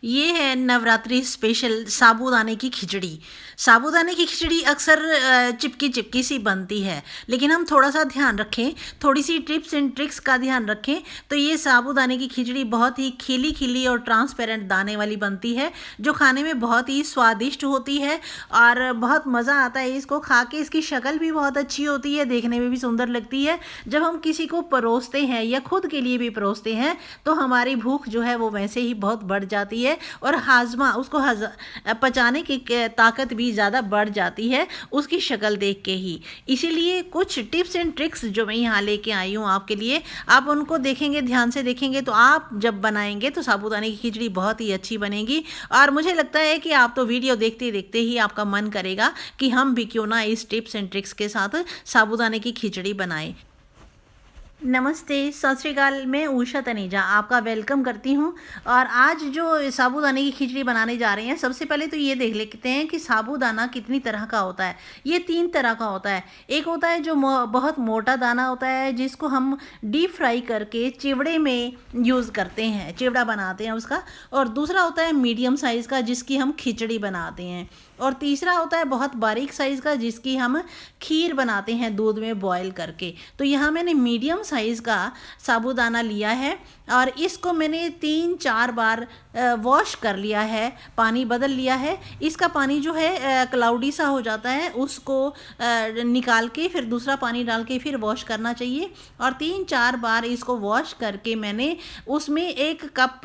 ये है नवरात्रि स्पेशल साबूदाने की खिचड़ी। साबूदाने की खिचड़ी अक्सर चिपकी चिपकी सी बनती है, लेकिन हम थोड़ा सा ध्यान रखें, थोड़ी सी टिप्स एंड ट्रिक्स का ध्यान रखें तो ये साबूदाने की खिचड़ी बहुत ही खिली खिली और ट्रांसपेरेंट दाने वाली बनती है, जो खाने में बहुत ही स्वादिष्ट होती है और बहुत मज़ा आता है इसको खा के। इसकी शक्ल भी बहुत अच्छी होती है, देखने में भी सुंदर लगती है। जब हम किसी को परोसते हैं या खुद के लिए भी परोसते हैं तो हमारी भूख जो है वो वैसे ही बहुत बढ़ जाती है और हाजमा उसको पचाने की ताकत भी ज़्यादा बढ़ जाती है उसकी शक्ल देख के ही। इसीलिए कुछ टिप्स एंड ट्रिक्स जो मैं यहाँ लेके आई हूँ आपके लिए, आप उनको देखेंगे, ध्यान से देखेंगे तो आप जब बनाएंगे तो साबूदाने की खिचड़ी बहुत ही अच्छी बनेगी। और मुझे लगता है कि आप तो वीडियो देखते देखते ही आपका मन करेगा कि हम भी क्यों ना इस टिप्स एंड ट्रिक्स के साथ साबूदाने की खिचड़ी बनाएं। नमस्ते, सत श्री अकाल। मैं उषा तनेजा आपका वेलकम करती हूँ। और आज जो साबूदाने की खिचड़ी बनाने जा रहे हैं, सबसे पहले तो ये देख लेते हैं कि साबूदाना कितनी तरह का होता है। ये 3 तरह का होता है। एक होता है जो बहुत मोटा दाना होता है, जिसको हम डीप फ्राई करके चिवड़े में यूज़ करते हैं, चिवड़ा बनाते हैं उसका। और दूसरा होता है मीडियम साइज़ का, जिसकी हम खिचड़ी बनाते हैं। और तीसरा होता है बहुत बारीक साइज़ का, जिसकी हम खीर बनाते हैं दूध में बॉयल करके। तो यहाँ मैंने मीडियम साइज़ का साबूदाना लिया है और इसको मैंने 3-4 बार वॉश कर लिया है, पानी बदल लिया है। इसका पानी जो है क्लाउडी सा हो जाता है, उसको निकाल के फिर दूसरा पानी डाल के फिर वॉश करना चाहिए। और 3-4 बार इसको वॉश करके मैंने उसमें 1 कप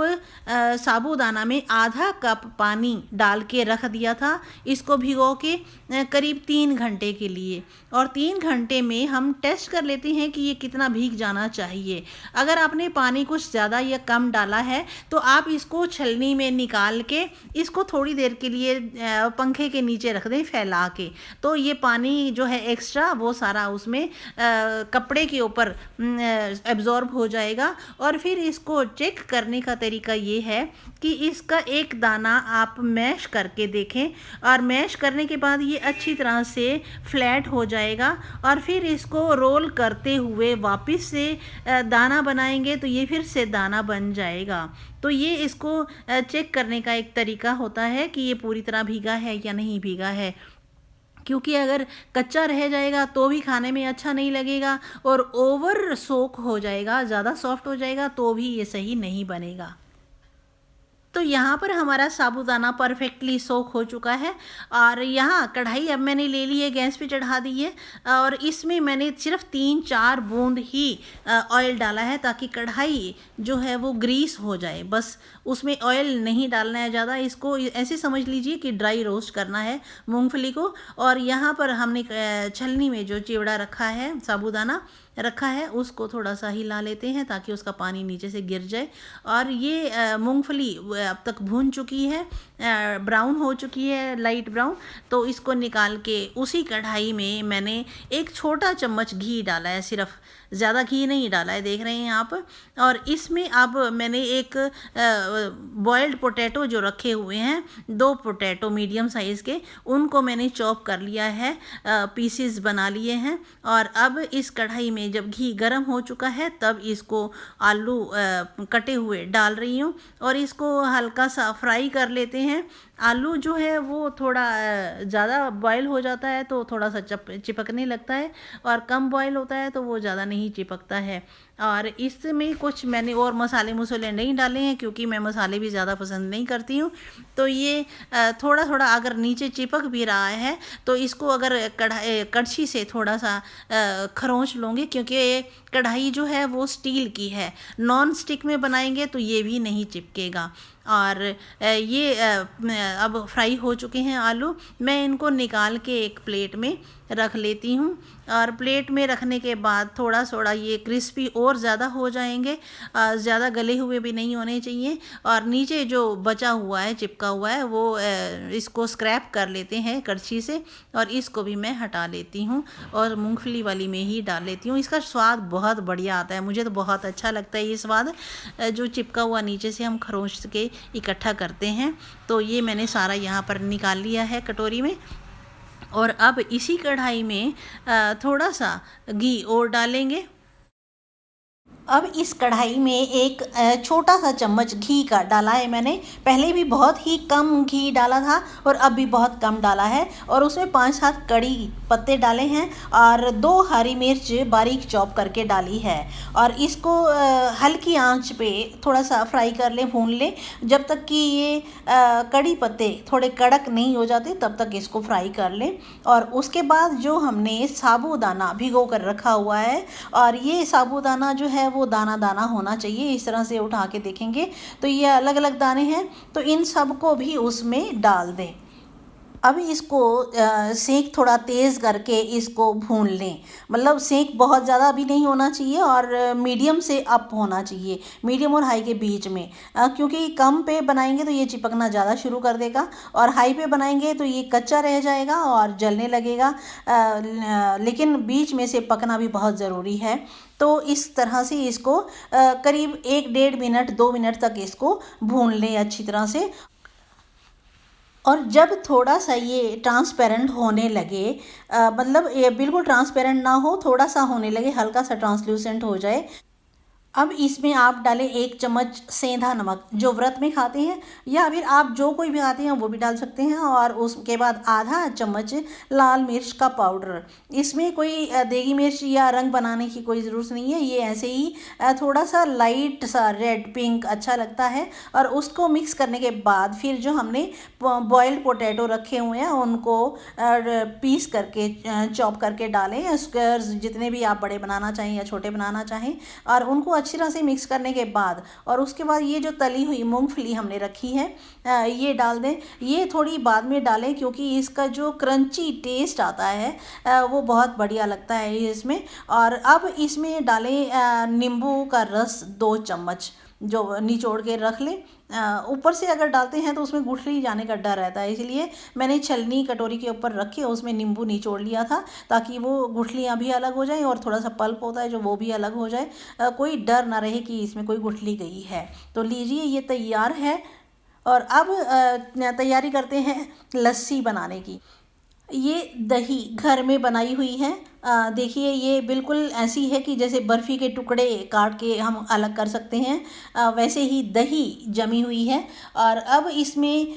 साबूदाना में आधा कप पानी डाल के रख दिया था, इसको भिगो के करीब 3 घंटे के लिए। और 3 घंटे में हम टेस्ट कर लेते हैं कि ये कितना भीग जाना चाहिए। अगर आपने पानी कुछ ज़्यादा या कम डाला है तो आप इसको छलनी में निकाल के इसको थोड़ी देर के लिए पंखे के नीचे रख दें फैला के। तो ये पानी जो है एक्स्ट्रा वो सारा उसमें कपड़े के ऊपर एब्जॉर्ब हो जाएगा। और फिर इसको चेक करने का तरीका ये है कि इसका एक दाना आप मैश करके देखें, और मैश करने के बाद ये अच्छी तरह से फ्लैट हो जाएगा। और फिर इसको रोल करते हुए वापस से दाना बनाएंगे तो ये फिर से दाना बन जाएगा। तो ये इसको चेक करने का एक तरीका होता है कि ये पूरी तरह भीगा है या नहीं भीगा है, क्योंकि अगर कच्चा रह जाएगा तो भी खाने में अच्छा नहीं लगेगा, और ओवर सोक हो जाएगा, ज़्यादा सॉफ्ट हो जाएगा तो भी ये सही नहीं बनेगा। तो यहाँ पर हमारा साबूदाना परफेक्टली सोख हो चुका है। और यहाँ कढ़ाई अब मैंने ले ली है, गैस पे चढ़ा दी है, और इसमें मैंने सिर्फ 3-4 बूंद ही ऑयल डाला है, ताकि कढ़ाई जो है वो ग्रीस हो जाए। बस उसमें ऑयल नहीं डालना है ज़्यादा। इसको ऐसे समझ लीजिए कि ड्राई रोस्ट करना है मूंगफली को। और यहाँ पर हमने छलनी में जो चिवड़ा रखा है, साबूदाना रखा है, उसको थोड़ा सा हिला लेते हैं ताकि उसका पानी नीचे से गिर जाए। और ये मूंगफली अब तक भून चुकी है, ब्राउन हो चुकी है, लाइट ब्राउन। तो इसको निकाल के उसी कढ़ाई में मैंने 1 छोटा चम्मच घी डाला है, सिर्फ, ज़्यादा घी नहीं डाला है, देख रहे हैं आप। और इसमें अब मैंने एक बॉयल्ड पोटैटो जो रखे हुए हैं, 2 पोटैटो मीडियम साइज़ के, उनको मैंने चॉप कर लिया है, पीसेस बना लिए हैं। और अब इस कढ़ाई में जब घी गर्म हो चुका है तब इसको आलू कटे हुए डाल रही हूँ और इसको हल्का सा फ्राई कर लेते हैं। आलू जो है वो थोड़ा ज़्यादा बॉयल हो जाता है तो थोड़ा सा चिपकने लगता है, और कम बॉयल होता है तो वो ज़्यादा नहीं चिपकता है। और इसमें कुछ मैंने और मसाले नहीं डाले हैं, क्योंकि मैं मसाले भी ज़्यादा पसंद नहीं करती हूँ। तो ये थोड़ा थोड़ा अगर नीचे चिपक भी रहा है तो इसको अगर कड़छी से थोड़ा सा खरोंच लूँगी, क्योंकि ये कढ़ाई जो है वो स्टील की है, नॉन स्टिक में बनाएंगे तो ये भी नहीं चिपकेगा। और ये अब फ्राई हो चुके हैं आलू, मैं इनको निकाल के एक प्लेट में रख लेती हूँ। और प्लेट में रखने के बाद थोड़ा थोड़ा ये क्रिस्पी और ज़्यादा हो जाएंगे, ज़्यादा गले हुए भी नहीं होने चाहिए। और नीचे जो बचा हुआ है, चिपका हुआ है, वो इसको स्क्रैप कर लेते हैं करछी से, और इसको भी मैं हटा लेती हूँ और मूंगफली वाली में ही डाल लेती हूँ। इसका स्वाद बहुत बढ़िया आता है, मुझे तो बहुत अच्छा लगता है ये स्वाद, जो चिपका हुआ नीचे से हम खरोंच के इकट्ठा करते हैं। तो ये मैंने सारा यहाँ पर निकाल लिया है कटोरी में। और अब इसी कढ़ाई में थोड़ा सा घी और डालेंगे। अब इस कढ़ाई में एक छोटा सा चम्मच घी का डाला है मैंने। पहले भी बहुत ही कम घी डाला था और अब भी बहुत कम डाला है। और उसमें 5-7 कड़ी पत्ते डाले हैं और 2 हरी मिर्च बारीक चॉप करके डाली है। और इसको हल्की आंच पे थोड़ा सा फ्राई कर लें, भून लें, जब तक कि ये कड़ी पत्ते थोड़े कड़क नहीं हो जाते तब तक इसको फ्राई कर लें। और उसके बाद जो हमने साबूदाना भिगो कर रखा हुआ है, और ये साबूदाना जो है वो दाना दाना होना चाहिए। इस तरह से उठा के देखेंगे तो ये अलग अलग दाने हैं, तो इन सब को भी उसमें डाल दें। अब इसको सेंक थोड़ा तेज़ करके इसको भून लें। मतलब सेंक बहुत ज़्यादा भी नहीं होना चाहिए और मीडियम से अप होना चाहिए, मीडियम और हाई के बीच में। क्योंकि कम पे बनाएंगे तो ये चिपकना ज़्यादा शुरू कर देगा और हाई पे बनाएंगे तो ये कच्चा रह जाएगा और जलने लगेगा। लेकिन बीच में से पकना भी बहुत ज़रूरी है। तो इस तरह से इसको करीब 1-1.5 मिनट 2 मिनट तक इसको भून लें अच्छी तरह से। और जब थोड़ा सा ये ट्रांसपेरेंट होने लगे, मतलब ये बिल्कुल ट्रांसपेरेंट ना हो, थोड़ा सा होने लगे, हल्का सा ट्रांसल्यूसेंट हो जाए, अब इसमें आप डालें 1 चम्मच सेंधा नमक, जो व्रत में खाते हैं, या फिर आप जो कोई भी खाते हैं वो भी डाल सकते हैं। और उसके बाद आधा चम्मच लाल मिर्च का पाउडर। इसमें कोई देगी मिर्च या रंग बनाने की कोई ज़रूरत नहीं है, ये ऐसे ही थोड़ा सा लाइट सा रेड पिंक अच्छा लगता है। और उसको मिक्स करने के बाद फिर जो हमने बॉयल्ड पोटैटो रखे हुए हैं उनको पीस करके चॉप करके डालें, स्क्वायर्स जितने भी आप बड़े बनाना चाहें या छोटे बनाना चाहें, और उनको अच्छी तरह से मिक्स करने के बाद, और उसके बाद ये जो तली हुई मूंगफली हमने रखी है ये डाल दें। ये थोड़ी बाद में डालें क्योंकि इसका जो क्रंची टेस्ट आता है वो बहुत बढ़िया लगता है इसमें। और अब इसमें डालें नींबू का रस 2 चम्मच, जो निचोड़ के रख लें। ऊपर से अगर डालते हैं तो उसमें गुठली जाने का डर रहता है, इसलिए मैंने छलनी कटोरी के ऊपर रख के उसमें नींबू निचोड़ लिया था, ताकि वो गुठलियाँ भी अलग हो जाएं और थोड़ा सा पल्प होता है जो वो भी अलग हो जाए, कोई डर ना रहे कि इसमें कोई गुठली गई है। तो लीजिए ये तैयार है। और अब तैयारी करते हैं लस्सी बनाने की। ये दही घर में बनाई हुई है। देखिए ये बिल्कुल ऐसी है कि जैसे बर्फ़ी के टुकड़े काट के हम अलग कर सकते हैं, वैसे ही दही जमी हुई है। और अब इसमें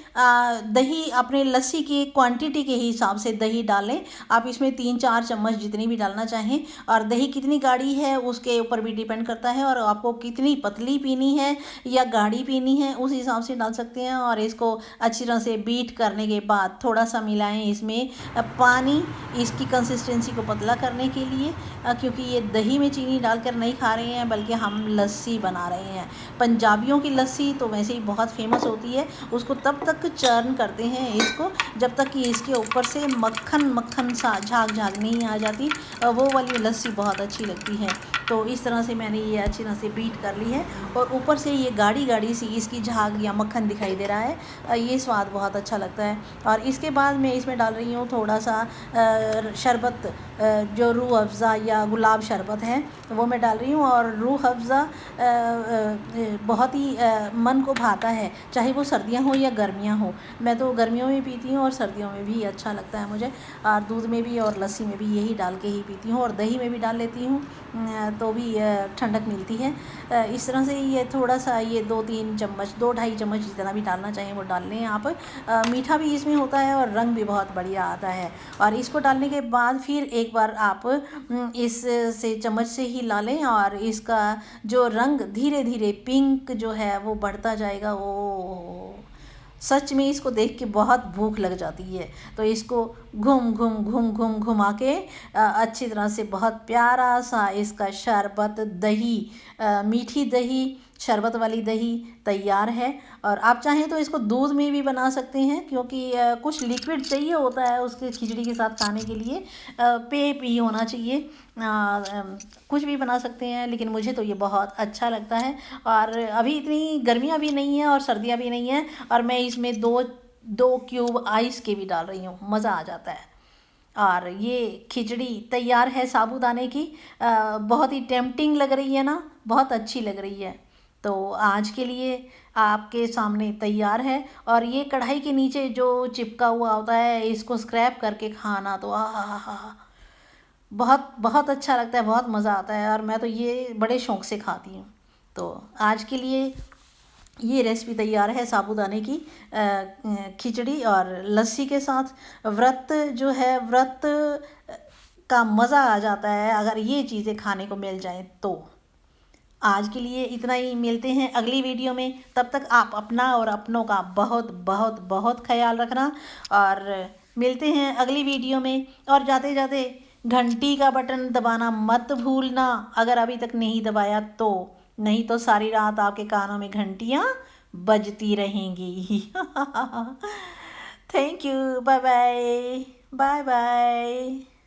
दही अपने लस्सी की क्वांटिटी के हिसाब से दही डालें। आप इसमें 3-4 चम्मच जितनी भी डालना चाहें, और दही कितनी गाढ़ी है उसके ऊपर भी डिपेंड करता है, और आपको कितनी पतली पीनी है या गाढ़ी पीनी है उस हिसाब से डाल सकते हैं। और इसको अच्छी तरह से बीट करने के बाद थोड़ा सा मिलाएं इसमें पानी, इसकी कंसिस्टेंसी को पतला करने के लिए, क्योंकि ये दही में चीनी डालकर नहीं खा रहे हैं बल्कि हम लस्सी बना रहे हैं। पंजाबियों की लस्सी तो वैसे ही बहुत फेमस होती है, उसको तब तक चर्न करते हैं इसको जब तक कि इसके ऊपर से मक्खन मक्खन सा झाग झाग नहीं आ जाती, वो वाली लस्सी बहुत अच्छी लगती है। तो इस तरह से मैंने ये अच्छी तरह से बीट कर ली है और ऊपर से ये गाढ़ी गाढ़ी सी इसकी झाग या मक्खन दिखाई दे रहा है, ये स्वाद बहुत अच्छा लगता है। और इसके बाद मैं इसमें डाल रही हूँ थोड़ा सा शरबत, जो रूह अफ़ज़ा या गुलाब शरबत है वो मैं डाल रही हूँ। और रूह अफ़ज़ा बहुत ही मन को भाता है, चाहे वो सर्दियाँ हो या गर्मियाँ हो। मैं तो गर्मियों में पीती हूँ और सर्दियों में भी अच्छा लगता है मुझे, और दूध में भी और लस्सी में भी यही डाल के ही पीती हूँ, और दही में भी डाल लेती हूँ तो भी ठंडक मिलती है। इस तरह से ये थोड़ा सा ये 2-3 चम्मच 2-2.5 चम्मच जितना भी डालना चाहें वो डाल लें आप। मीठा भी इसमें होता है और रंग भी बहुत बढ़िया आता है। और इसको डालने के बाद फिर एक बार आप इस से चम्मच से ही ला लें, और इसका जो रंग धीरे धीरे पिंक जो है वो बढ़ता जाएगा। ओ सच में इसको देख के बहुत भूख लग जाती है। तो इसको घूम घूम घूम घूम घुमा के अच्छी तरह से बहुत प्यारा सा इसका शरबत दही, मीठी दही, शरबत वाली दही तैयार है। और आप चाहें तो इसको दूध में भी बना सकते हैं, क्योंकि कुछ लिक्विड चाहिए होता है उसके खिचड़ी के साथ खाने के लिए, पेय भी होना चाहिए। कुछ भी बना सकते हैं, लेकिन मुझे तो ये बहुत अच्छा लगता है। और अभी इतनी गर्मियाँ भी नहीं हैं और सर्दियाँ भी नहीं हैं, और मैं इसमें 2 क्यूब आइस के भी डाल रही हूँ, मज़ा आ जाता है। और ये खिचड़ी तैयार है साबूदाने की, बहुत ही टेम्पटिंग लग रही है ना, बहुत अच्छी लग रही है। तो आज के लिए आपके सामने तैयार है। और ये कढ़ाई के नीचे जो चिपका हुआ होता है इसको स्क्रैप करके खाना तो बहुत बहुत अच्छा लगता है, बहुत मज़ा आता है, और मैं तो ये बड़े शौक़ से खाती हूँ। तो आज के लिए ये रेसिपी तैयार है साबूदाने की खिचड़ी और लस्सी के साथ। व्रत जो है, व्रत का मज़ा आ जाता है अगर ये चीज़ें खाने को मिल जाएं तो। आज के लिए इतना ही, मिलते हैं अगली वीडियो में। तब तक आप अपना और अपनों का बहुत बहुत बहुत ख्याल रखना, और मिलते हैं अगली वीडियो में। और जाते जाते घंटी का बटन दबाना मत भूलना, अगर अभी तक नहीं दबाया तो, नहीं तो सारी रात आपके कानों में घंटियाँ बजती रहेंगी। Thank you, bye bye, bye bye.